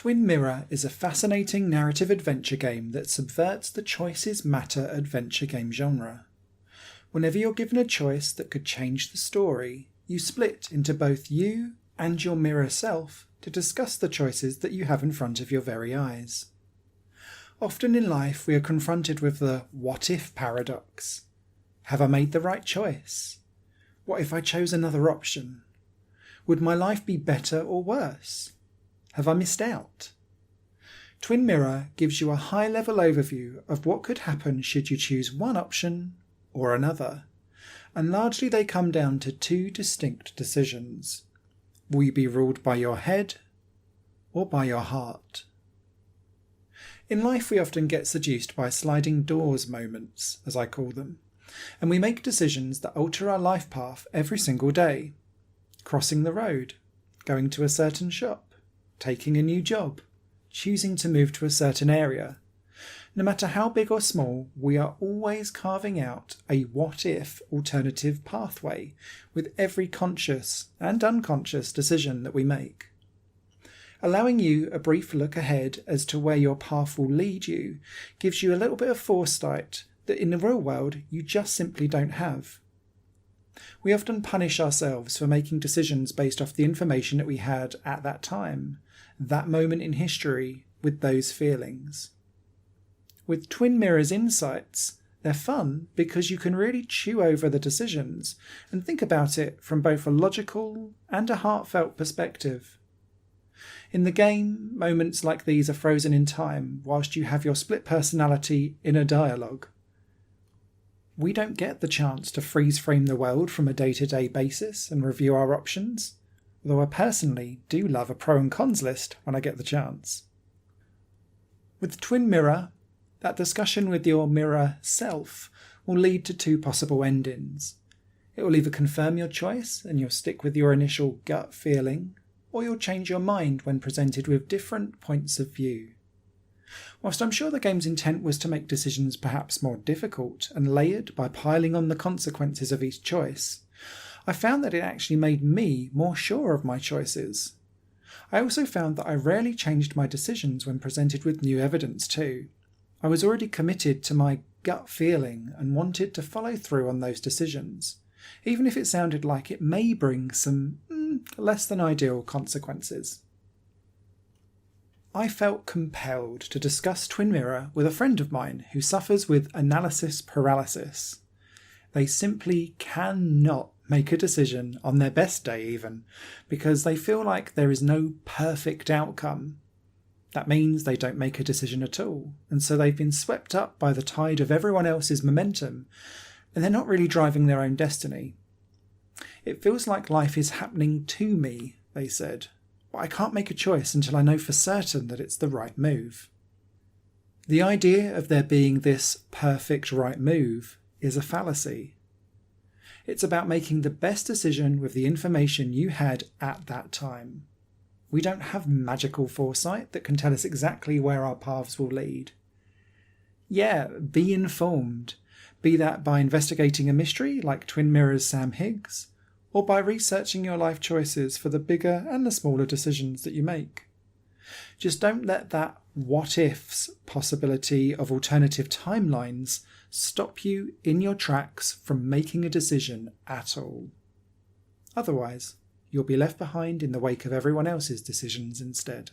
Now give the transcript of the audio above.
Twin Mirror is a fascinating narrative adventure game that subverts the choices matter adventure game genre. Whenever you're given a choice that could change the story, you split into both you and your mirror self to discuss the choices that you have in front of your very eyes. Often in life we are confronted with the what if paradox. Have I made the right choice? What if I chose another option? Would my life be better or worse? Have I missed out? Twin Mirror gives you a high-level overview of what could happen should you choose one option or another, and largely they come down to two distinct decisions. Will you be ruled by your head or by your heart? In life we often get seduced by sliding doors moments, as I call them, and we make decisions that alter our life path every single day. Crossing the road, going to a certain shop, taking a new job, choosing to move to a certain area. No matter how big or small, we are always carving out a what-if alternative pathway with every conscious and unconscious decision that we make. Allowing you a brief look ahead as to where your path will lead you gives you a little bit of foresight that in the real world you just simply don't have. We often punish ourselves for making decisions based off the information that we had at that time, that moment in history, with those feelings. With Twin Mirror's insights, they're fun because you can really chew over the decisions and think about it from both a logical and a heartfelt perspective. In the game, moments like these are frozen in time whilst you have your split personality in a dialogue. We don't get the chance to freeze frame the world from a day-to-day basis and review our options, although I personally do love a pro and cons list when I get the chance. With Twin Mirror, that discussion with your mirror self will lead to two possible endings. It will either confirm your choice and you'll stick with your initial gut feeling, or you'll change your mind when presented with different points of view. Whilst I'm sure the game's intent was to make decisions perhaps more difficult and layered by piling on the consequences of each choice, I found that it actually made me more sure of my choices. I also found that I rarely changed my decisions when presented with new evidence too. I was already committed to my gut feeling and wanted to follow through on those decisions, even if it sounded like it may bring some less than ideal consequences. I felt compelled to discuss Twin Mirror with a friend of mine who suffers with analysis paralysis. They simply cannot make a decision on their best day even, because they feel like there is no perfect outcome. That means they don't make a decision at all, and so they've been swept up by the tide of everyone else's momentum, and they're not really driving their own destiny. It feels like life is happening to me, they said, but I can't make a choice until I know for certain that it's the right move. The idea of there being this perfect right move is a fallacy. It's about making the best decision with the information you had at that time. We don't have magical foresight that can tell us exactly where our paths will lead. Yeah, be informed, be that by investigating a mystery like Twin Mirror's Sam Higgs, or by researching your life choices for the bigger and the smaller decisions that you make. Just don't let that what-ifs possibility of alternative timelines stop you in your tracks from making a decision at all. Otherwise, you'll be left behind in the wake of everyone else's decisions instead.